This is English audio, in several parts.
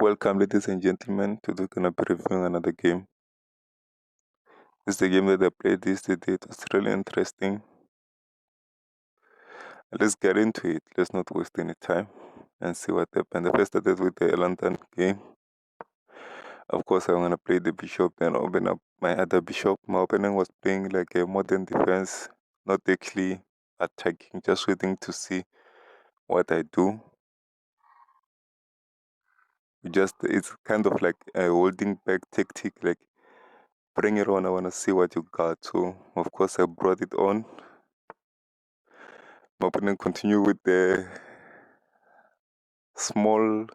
Welcome, ladies and gentlemen, to the gonna be reviewing another game. This is the game that I played yesterday. It was really interesting. Let's get into it. Let's not waste any time and see what happened. The first started with the London game. Of course, I'm gonna play the bishop, then open up my other bishop. My opponent was playing like a modern defense, not actually attacking, just waiting to see what I do. It's kind of like a holding back tactic, like bring it on, I wanna see what you got. So of course I brought it on. My opponent continued with the small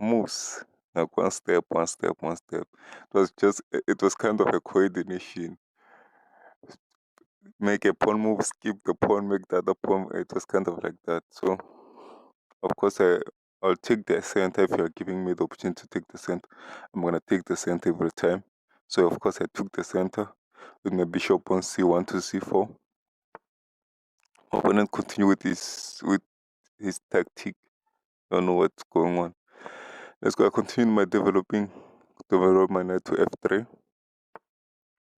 moves, like one step, one step, one step. It was kind of a coordination. Make a pawn move, skip the pawn, make the other pawn. It was kind of like that. So of course I'll take the center if you're giving me the opportunity to take the center. I'm gonna take the center every time. So of course I took the center with my bishop on c1 to c4. My opponent continued with his tactic. I don't know what's going on. Let's go. I continue my develop my knight to f3.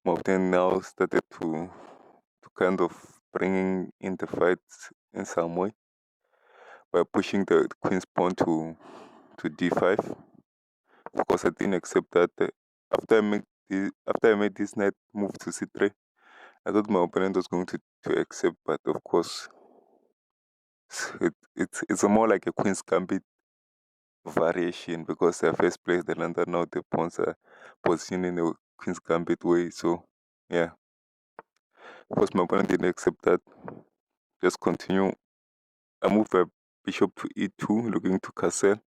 My opponent now started to kind of bringing in the fight in some way by pushing the queen's pawn to d5. Of course, I didn't accept that. After I made this knight move to c3, I thought my opponent was going to accept, but of course, it's more like a queen's gambit variation because I first played the London, now the pawns are positioned in a queen's gambit way. So yeah, of course my opponent didn't accept that. Just continue. I move a bishop to e2, looking to castle.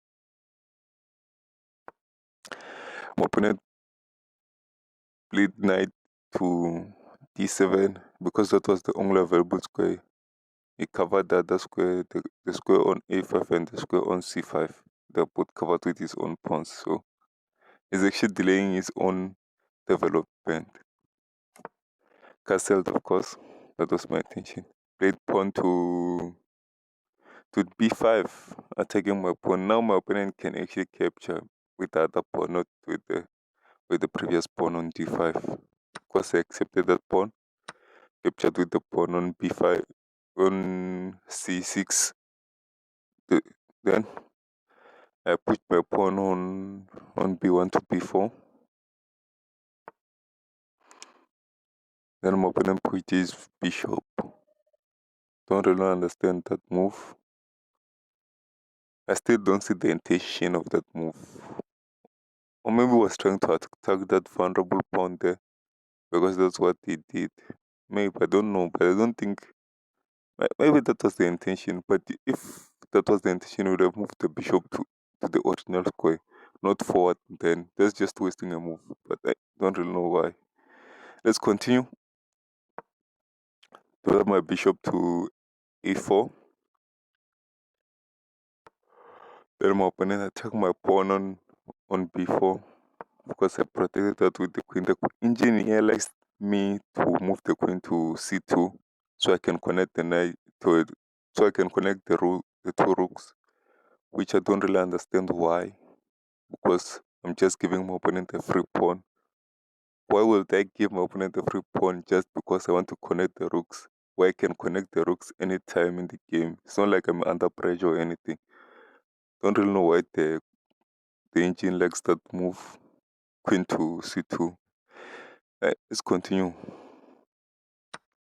My opponent played knight to d7 because that was the only available square. He covered the other square, the square on a5 and the square on c5. They're both covered with his own pawns, so he's actually delaying his own development. Castled, of course, that was my intention. Played pawn to b5, attacking my pawn. Now my opponent can actually capture with the other pawn, not with the previous pawn on d5. Of course, I accepted that pawn, captured with the pawn on b5, on c6. Then I put my pawn on b1 to b4. Then my opponent put his bishop. Don't really understand that move. I still don't see the intention of that move. Or maybe he was trying to attack that vulnerable pawn there because that's what he did. Maybe, I don't know, but I don't think. Maybe that was the intention, but if that was the intention, we would have moved the bishop to the original square, not forward. Then that's just wasting a move, but I don't really know why. Let's continue. To have my bishop to a4. Then my opponent attack my pawn on b4 because I protected that with the queen. The engineer likes me to move the queen to c2 so I can connect the knight to it, so I can connect the two rooks, which I don't really understand why, because I'm just giving my opponent a free pawn. Why would I give my opponent a free pawn just because I want to connect the rooks? Why I can connect the rooks anytime in the game? It's not like I'm under pressure or anything. Don't really know why the engine likes that move, queen to c2. Let's continue.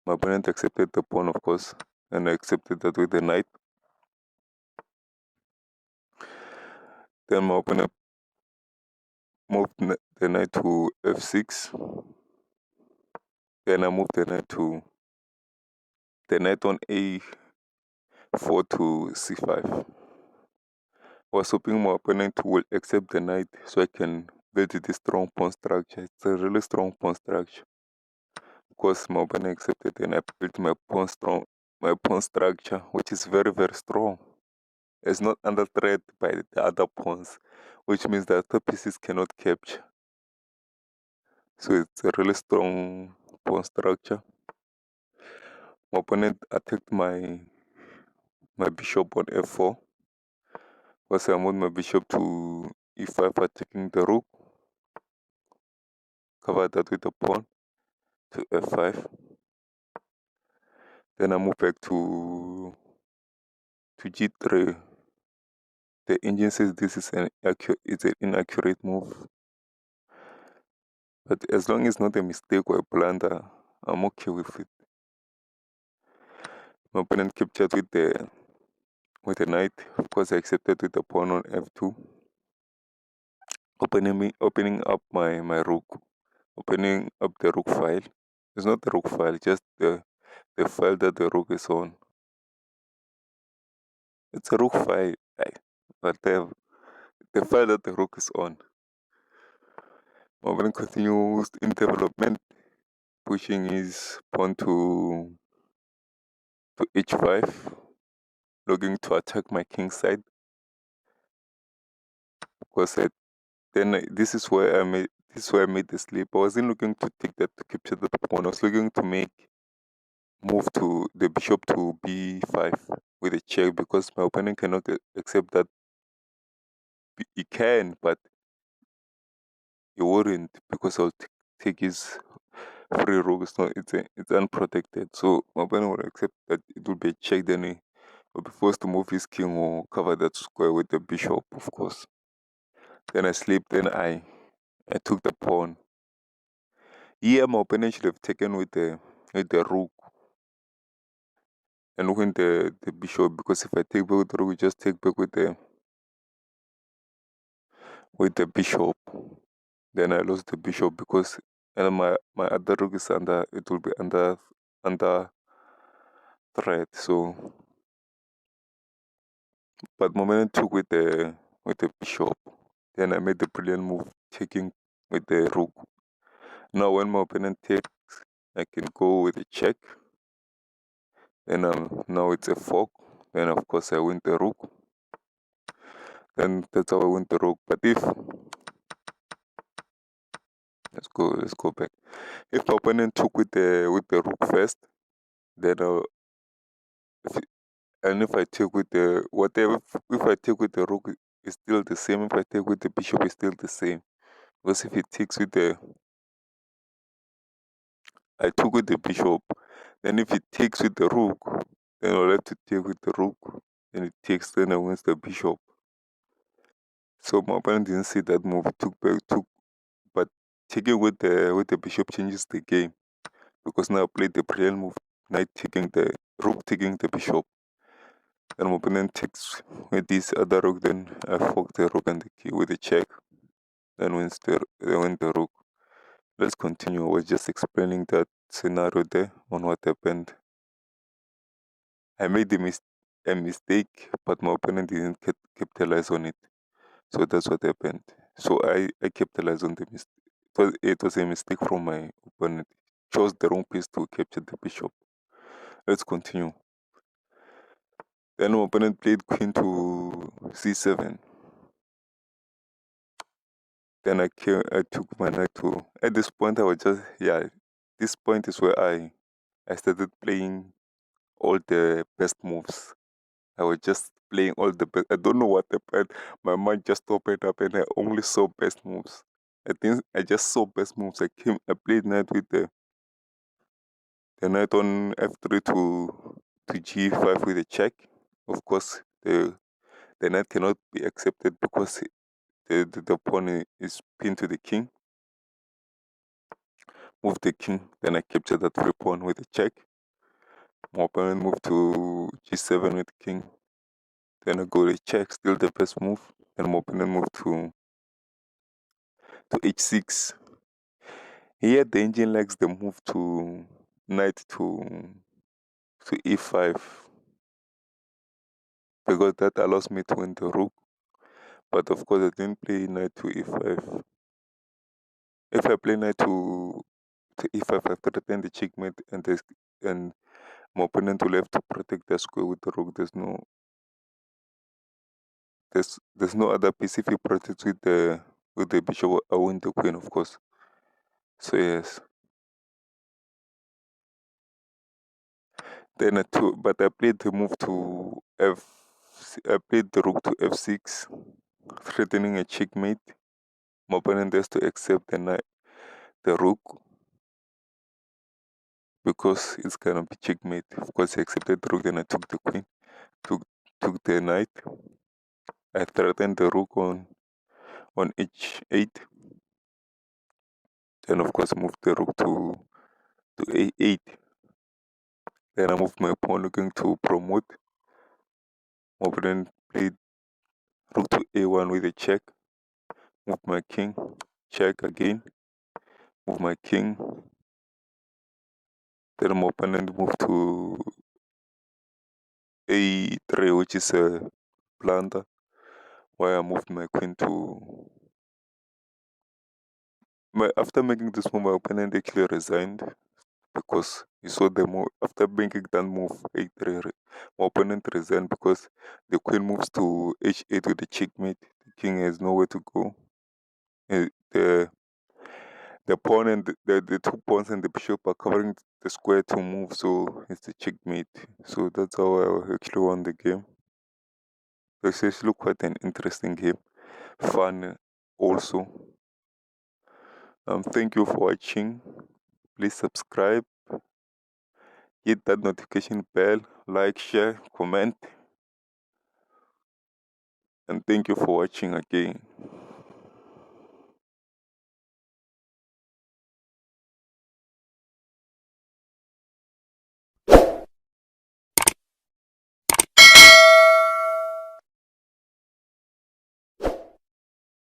My opponent accepted the pawn, of course, and I accepted that with the knight. Then my opponent moved the knight to f6. Then I moved the knight on a4 to c5. I was hoping my opponent will accept the knight so I can build this strong pawn structure. It's a really strong pawn structure. Of course, my opponent accepted and I built my pawn structure, which is very, very strong. It's not under threat by the other pawns, which means that other pieces cannot capture. So it's a really strong pawn structure. My opponent attacked my bishop on f4. Because I moved my bishop to e5 by taking the rook, cover that with the pawn to f5. Then I move back to g3. The engine says this is it's an inaccurate move, but as long as it's not a mistake or a blunder, I'm okay with it. My opponent captured with the knight. Of course, I accepted with the pawn on f2, opening up my rook, opening up the rook file. It's not the rook file, just the file that the rook is on. It's a rook file, whatever. The file that the rook is on. My opponent continues in development, pushing his pawn to h5, looking to attack my king side. Because this is where I made the slip. I wasn't looking to take that to capture the pawn. I was looking to move to the bishop to b5 with a check, because my opponent cannot accept that. He can, but he wouldn't, because I'll take his free rook. It's unprotected. So my opponent will accept that it will be a check, then he will be forced to move his king or cover that square with the bishop, of course. Then I slipped, then I took the pawn. Here my opponent should have taken with the rook and win the bishop, because if I take back with the rook, we just take back with the bishop. Then I lost the bishop, because and my other rook is it will be under threat. So, but my opponent took with the bishop. Then I made the brilliant move, taking with the rook. Now when my opponent takes, I can go with a check. Then now it's a fork. Then of course I win the rook. Then that's how I win the rook. But if let's go back. If my opponent took with the rook first, then if I take with the whatever, if I take with the rook, it's still the same. If I take with the bishop, it's still the same. Because if he takes with I took with the bishop, then if he takes with the rook, then I'll have to take with the rook. Then it takes, then I wins the bishop. So my opponent didn't see that move. He took, but taking with the bishop changes the game, because now I played the brilliant move, knight taking the rook, taking the bishop. And my opponent takes with this other rook, then I fork the rook and the key with a check, then win the rook. Let's continue. I was just explaining that scenario there on what happened. I made a mistake, but my opponent didn't capitalize on it. So that's what happened. So I capitalized on the mistake. It was a mistake from my opponent. Chose the wrong piece to capture the bishop. Let's continue. Then my opponent played queen to c7. Then I took my knight to. At this point, I was just This point is where I started playing all the best moves. I was just playing all the best. I don't know what happened. My mind just opened up, and I only saw best moves. I think I just saw best moves. I played knight with the knight on f3 to g5 with a check. Of course, the knight cannot be accepted, because the pawn is pinned to the king. Move the king, then I capture that free pawn with a check. My opponent move to g7 with king. Then I go to check, still the best move. Then my opponent move to h6. Here the engine likes the move to knight to e5, because that allows me to win the rook. But of course I didn't play knight to e5. If I play knight to e5, I threaten the checkmate, and my opponent will have to protect the square with the rook. There's no other piece. If he protects with the bishop, I win the queen, of course. So yes. Then but I played the move to I played the rook to f6. threatening a checkmate. My opponent has to accept the rook because it's gonna be checkmate. Of course, he accepted the rook, then I took the queen, took the knight. I threatened the rook on h8. Then of course moved the rook to a8. Then I moved my pawn looking to promote. My opponent played rook to a1 with a check. Move my king, check again. Move my king. Then my opponent moved to a3, which is a blunder. Why I moved my queen to after making this move, my opponent actually resigned because he saw the move. After making that move, a3, my opponent resigned because the queen moves to h8 with the checkmate. The king has nowhere to go. The pawn and the 2 pawns and the bishop are covering the square to move, so it's the checkmate. So that's how I actually won the game. It's actually quite an interesting game, fun also. Thank you for watching. Please subscribe, hit that notification bell, like, share, comment, and thank you for watching again.